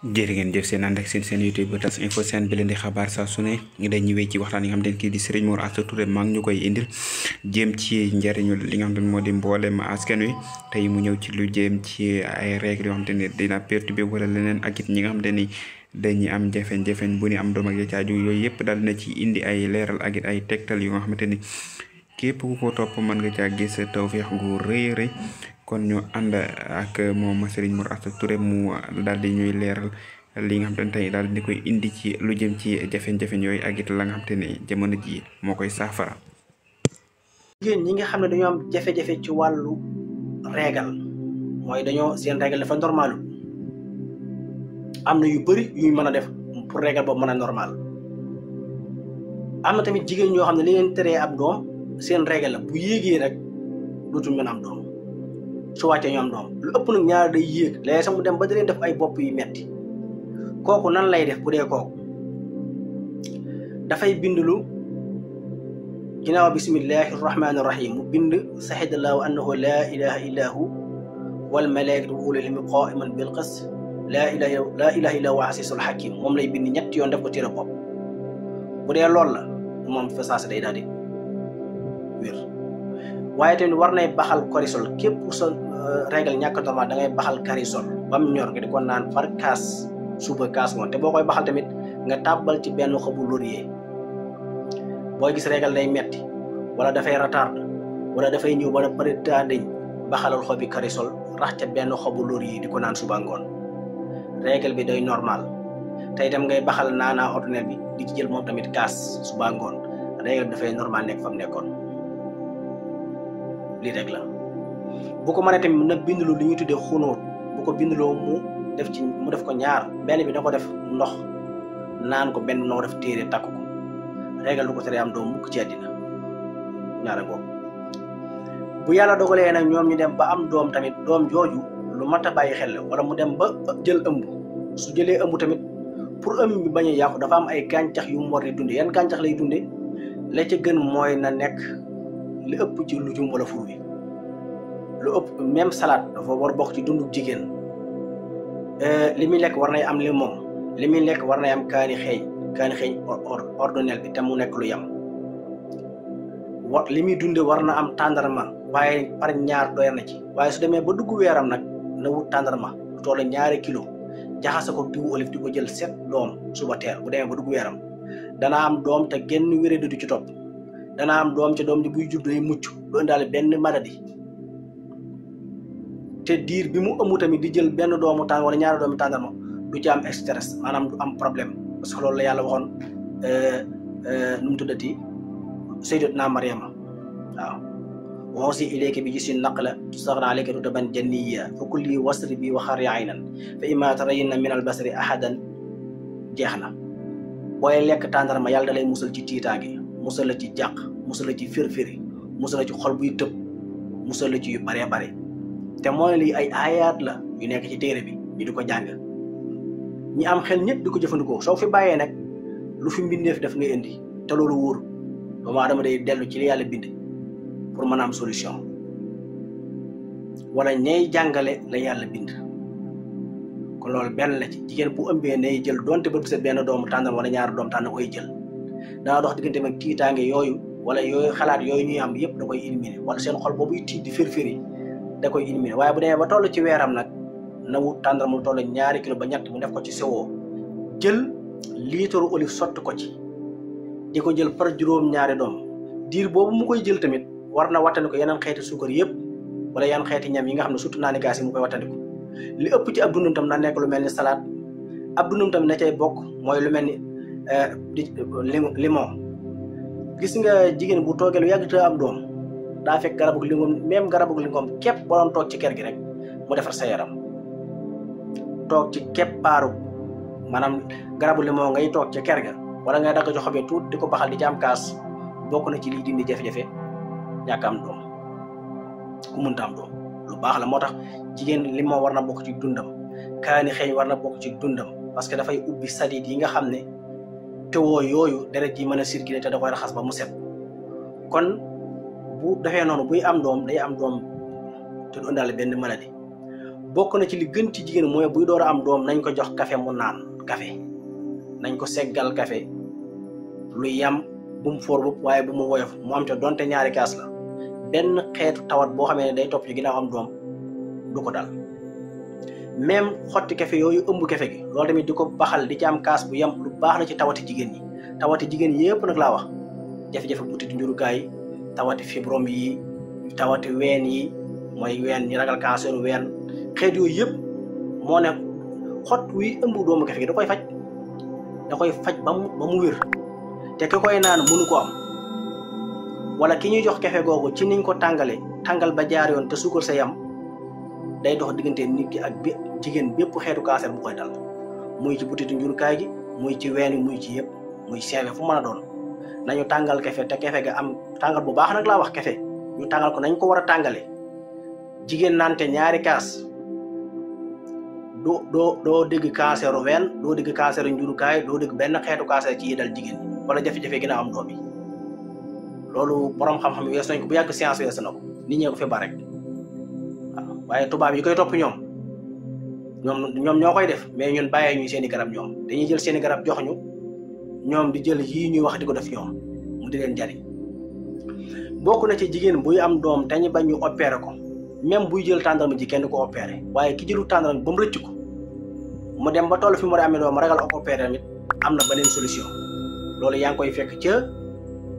jërë ngeen jëf seen ànd ak seen YouTube Tas Info seen bi leen di xabaar saa su ne ngi day ñëwee ci waxtaan yi nga xam ne kii di Serigne Mor Asta Touré maa ngi ñu koy indil jéem ci njëriñu li nga xam ne moo di mboolem askan wi tey mu ñëw ci lu jéem ci ay règles yoo xam te ne dina perturbé wala leneen ak it ñi nga xam te ni dañuy am jafe-jafe bu ñu am doom ak caaju yooyu yëpp daal dina ci indi ay leeral ak it ay tegtal yu nga xamante ni képp ku ko topp mën nga caa gis tawfeex gu rëy rëy kon ñu ànd ak moom Serigne Mor Asta Touré mu daal di ñuy leeral li nga xam te ne tey daal di koy indi ci lu jëm ci jafe-jafe yooyu ak it la nga xam te ne jamono ji moo koy saafara. jigéen ñi nga xam ne dañoo am jafe-jafe ci wàllu régal mooy dañoo seen régal dafa normalu am na yu bëri yuñ mën a def pour régal boobu mën a normal am na tamit jigéen ñoo xam ne li leen teree ab doom seen régal la bu yéegee rek dootul mën a am doom su wàccee ñu am doom lu ëpp nag ñaar day yéeg léegi sax mu dem ba da leen def ay bopp yu metti kooku nan lay def bu dee kooku dafay bindlu ginnaaw bismillahi rahmaani rahim mu bind sahidallahu annahu laa ilaha illa hu wal malaikatu wa ulul ilmi qaiman bil qist laa ilaha illa huwa asisul hakim moom lay bind ñetti yoon def ko téere bopp bu dee loolu la moom fa saasa day daal di wér waaye tamit war nay baxal korisol képp sa régal ñàkk normal da ngay baxal karisol ba mu ñor nga di ko naan par kaas suba kaas ngoon te boo koy baxal tamit nga tàbbal ci benn xobu laurier booy gis régal day metti wala dafay retard wala dafay ñëw wala pare taa dañ baxalal xobi karisol rax ca benn xobu laurier di ko naan suba ngoon régal bi day normal tey dem ngay baxal naanaa ordinaire bi di ci jël moom tamit kaas suba ngoon régal bi dafay normal nekk fa mu nekkoon lii rek la bu ko mënee tamit na bindlu li ñuy tuddee xunóot bu ko bindloo mu def ko ñaar benn bi da ko def ndox naan ko benn noo def téere takk ko régal du ko tere am doom mukk ci àddina ñaara boobu bu yàlla dogalee nag ñoom ñu dem ba am doom tamit doom jooju lu mat a bàyyi xel wala mu dem ba jël ëmb su jëlee ëmb tamit pour ëmb bi bañ a yàqu dafa am ay gàncax yu mu war di dunde yan gàncax lay dunde la ca gën mooy na nekk li ëpp ci lujum wala fur wi lu ëpp même salade dafa war bokk ci dundu jigéen li muy lekk war nay am limon li muy lekk war nay am kaani xeeñ ordonnel bi te mu nekk lu yam li muy dunde war na am tàndarma waaye par ñaar doy na ci waaye su demee ba dugg weeram nag na wut tàndarma lu toll 2 kilo jaxase ko diwu olive di ko jël 7 doom suba teel bu demee ba dugg weeram dana am doom te genn wéré du ci topp dana am doom ca doom ji buy jur day mucc du indaale benn maladie te diir bi mu ëmb tamit di jël benn doomu tàng wala ñaari doomu tàndarma du ci am stress maanaam du am problème parce que loolu la yàlla waxoon nu mu tuddati sayyidatuna Maryama waaw waxoosi ilayka bi gis naqla tustaghna alayka rutaban janiyya fa kulli wasri bi wa xarri aynan fa imma tarayinna min al basari ahadan jeex na booy lekk tàndarma yàlla da lay musal ci tiitaange musal la ci jàq musal la ci firfiri musal la ci xol buy tëb musal la ci yu baree bare te mooy lii ay ayaat la yu nekk ci téere bi ñu di ko jàng ñi am xel ñëpp di ko jëfandikoo soo fi bàyyee nag lu fi mbindeef def ngay indi te loolu wóor doomu aadama day dellu ci li yàlla bind pour mën a am solution wala ñay jàngale la yàlla bind kon loolu benn la ci jigéen bu ëmbee nay jël donte ba set benn doomu tàndam wala ñaari doom tànn koy jël dana dox diggante mag tiitaange yooyu wala yooyu xalaat yooyu ñuy am yëpp da koy éliminer wala seen xol boobuy tiit di firfiri da koy éliminer waaye bu demee ba toll ci weeram nag na wut tàndar mu toll 2 kilo ba ñett mu def ko ci sewoo jël litre olive sotti ko ci di ko jël par juróom-ñaari doom diir boobu mu koy jël tamit war na wattandi ko yeneen xeeti suukar yëpp wala yeneen xeeti ñam yi nga xam ne surtout naani gaas yi mu koy wattandi ko li ëpp ci ab dundam tam na nekk lu mel ni salade ab dundam tam na cay bokk mooy lu mel ni limon gis nga jigéen bu toogee lu yàgg te am doom daa fekk garabu lingom même garabu lingom képp boo doon toog ci kër gi rek mu defar sa yaram toog ci keppaaru maanaam garabu limon ngay toog ca kër ga wala ngay dagg jox xob tuut di ko baxal di ci am kaas bokk na ci liy dindi jafe-jafe ñàkk am doom ku mënta am doom lu baax la moo tax jigéen limon war na bokk ci dundam kaani xeeñ war na bokk ci dundam parce que dafay ubbi sadit yi nga xam ne tewoo yooyu deret ji mën a circuler te da koy raxas ba mu set kon bu defee noonu buy am doom day am doom te du indaale benn maladie bokk na ci li gën ci jigéen mooy buy door a am doom nañ ko jox café mu naan café nañ ko seggal café lu yam bu mu fóor bopp waaye bu mu woyof mu am ca donte ñaari kaas la benn xeetu tawat boo xamee ne day topp ci ginnaaw am doom du ko dal même xotti café yooyu ëmb café gi loolu tamit di ko baxal di ci am kaas bu yam lu baax la ci tawati jigéen ñi tawati jigéen yëpp nag laa wax jafe-jafe butit njurukaay tawati fibrome yi tawati ween yi mooy ween ñi ragal cancer ween xeet yooyu yëpp moo ne xott wi ëmb doomu café gi da koy faj ba mu wér te ki koy naan mënu ko am wala ki ñuy jox café googu ci niñ ko tàngal ba jaar yoon te suukar sa yam day dox diggante nit ki ak jigéen bépp xeetu cancer bu koy dal muy ci butitu njurukaay gi muy ci ween yi muy ci yëpp muy seewe fu mën a doon nañu tàngal café te café ga am tàngal bu baax nag laa wax café ñu tàngal ko nañ ko war a tàngale jigéen naan te ñaari kaas doo dégg canceru ween doo dégg canceru njurukaay doo dégg benn xeetu cancer ci yi dal jigéen ñi wala jafe-jafe ginnaaw am doom yi loolu borom xam-xam wees nañ ko bu yàgg science wees na ko nit ñee ko fi ba rek waaw waaye tubaab yi koy topp ñoom ñoo koy def mais ñun bàyyee ñu seeni garab ñoom dañuy jël seeni garab jox ñu ñoom di jël yii ñuy wax di ko def ñoom mu di leen jariñ bokk na ci jigéen buy am doom te ñu bañ ñu opéré ko même buy jël tàndarma ji kenn du ko opéré waaye ki jëlu tàndarma ba mu rëcc ko mu dem ba toll fi mu war a amee doom ragal ak opéré tamit am na beneen solution loolu yaa ngi koy fekk ca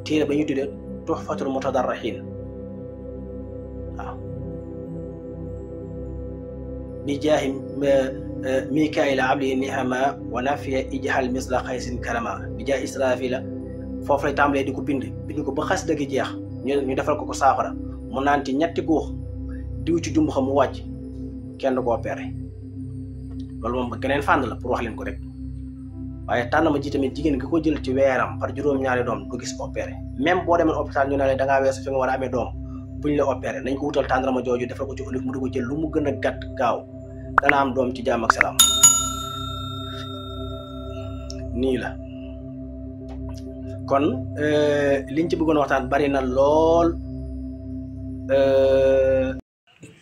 téere ba ñu tuddee Tuhfatul Mutadarrihin waaw bi jaahi Mikaayila abdi nihama wa nafiya ijhal misla xaysin karama bi jaahi Israfila foofu lay tàmbalee di ko bind ko ba xas dëgg jeex ñu defal ko saafara mu naan ci ñetti góox diw ci jumb xam mu wàcc kenn du ko opéré loolu moom ba geneen fànn la pour wax leen ko rek waaye tànnama ji tamit jigéen gi ko jël ci weeram par juróom-ñaari doom du gis opéré même boo demee hôpital ñu ne la da ngaa weesu fi nga war a amee doom buñ la opéré nañ ko wutal tàndarma jooju defal ko ci olive mu di ko jël lu mu gën a gàtt gaaw dana am doom ci jàmm ak salaam nii la kon liñ ci bëggoon waxtaan bari na lool.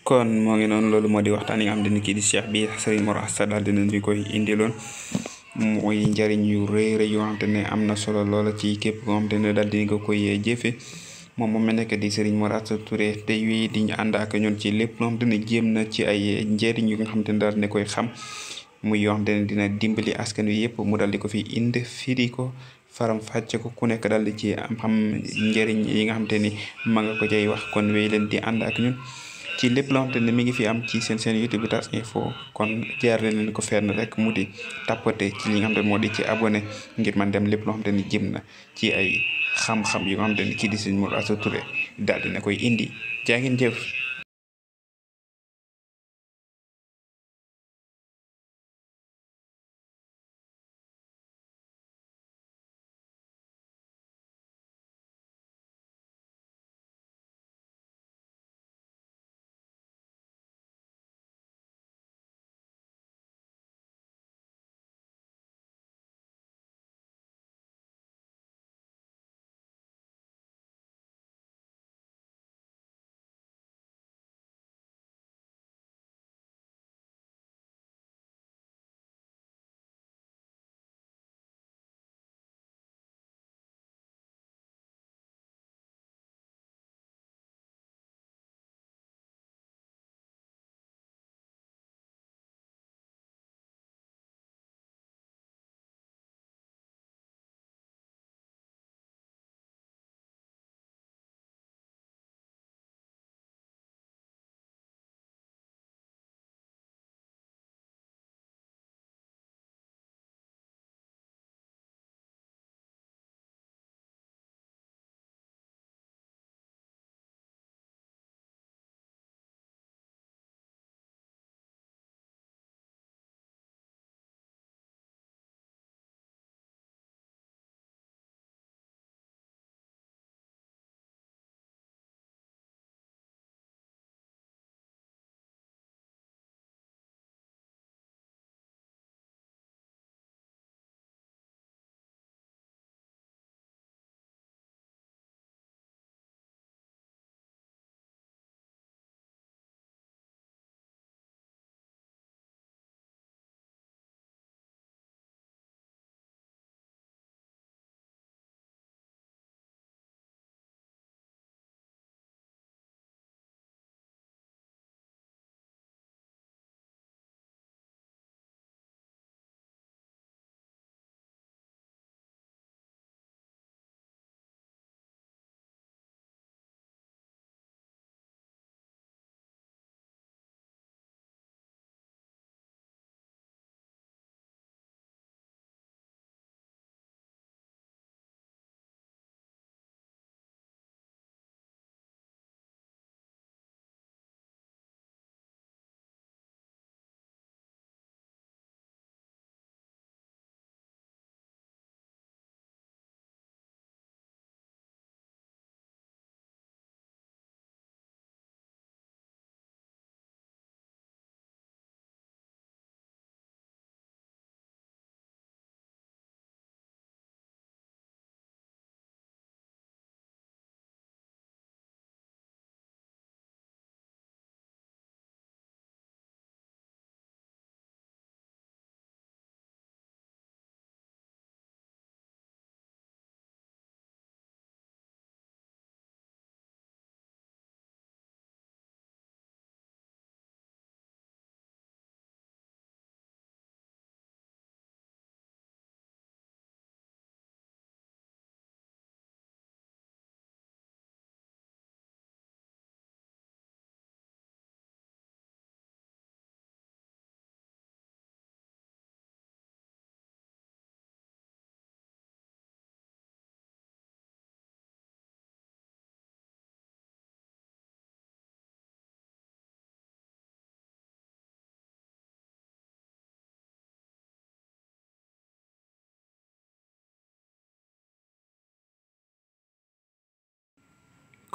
kon moo ngi noonu loolu moo di waxtaan yi nga xam ne kii di Cheikh bi Serigne Mor Asta daal dina ñu koy indiloon mooy njariñ yu rëy rëy yoo xamante ne am na solo loola ci képp koo xamante ne daal di nga koy jëfe moom mu nekk di Serigne Mor Asta Touré te wi di ñu ànd ak ñun ci lépp loo xamante ne jéem na ci ay njëriñ yu nga xamante ne daal di koy xam muy yoo xamante ne dina dimbali askan wi yëpp mu daal di ko fi indi firi ko faram fàcce ko ku nekk daal di ci am xam njëriñ yi nga xamante ni ma nga ko cay wax kon wéy leen di ànd ak ñun ci lépp loo xamante ne mi ngi fi am ci seen YouTube bi TAS Info kon jaar leen ko fenn rek mu di tapoter ci li nga xamante ne moo di ci abonné ngir man dem lépp loo xamante ni jëm na ci ay xam-xam yu nga xamante ni kii di Serigne Mor Asta Touré daal dina koy indi jaa ngeen jëf.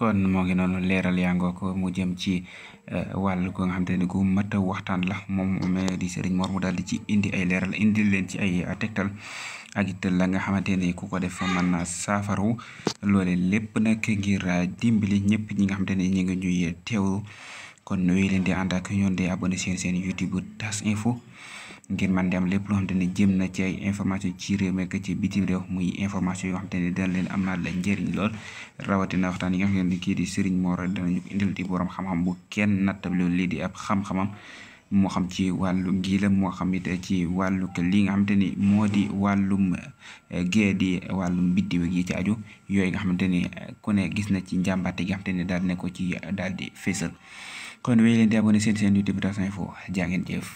kon moo ngi noonu leeral yaa ngoo ko mu jëm ci wàllu ko nga xamante ne gu mat a waxtaan la moom di Serigne Mor mu daal di ci indi ay leeral indi leen ci ay tegtal ak it la nga xamante ne ku ko def mën na saafaru loole lépp nag ngir dimbali ñëpp ñi nga xamante ne ñu ngi ñuy teew kon nuyu leen di ànd ak ñoon di abonné seen YouTube TAS Info ngir man di am lépp loo xamante ne jëm na ci ay information ci réew mi ak ci bitim réew muy information yoo xamante ne dana leen am naa la njëriñ lool rawatina waxtaan yi nga xam ne kii di Serigne Mor danañu ko indil di borom xam-xam bu kenn nattable lii di ab xam-xamam moo xam ci wàllu ngi la moo xam it ci wàllu li nga xamante ni moo di wàllum gée di wàllum biddiw gi ci aju yooyu nga xamante ni ku ne gis na ci njàmbaate gi nga xamante ne daal ne ko ci daal di fésal kon wéy leen di abonné seen YouTube TAS Info jaa ngeen jëf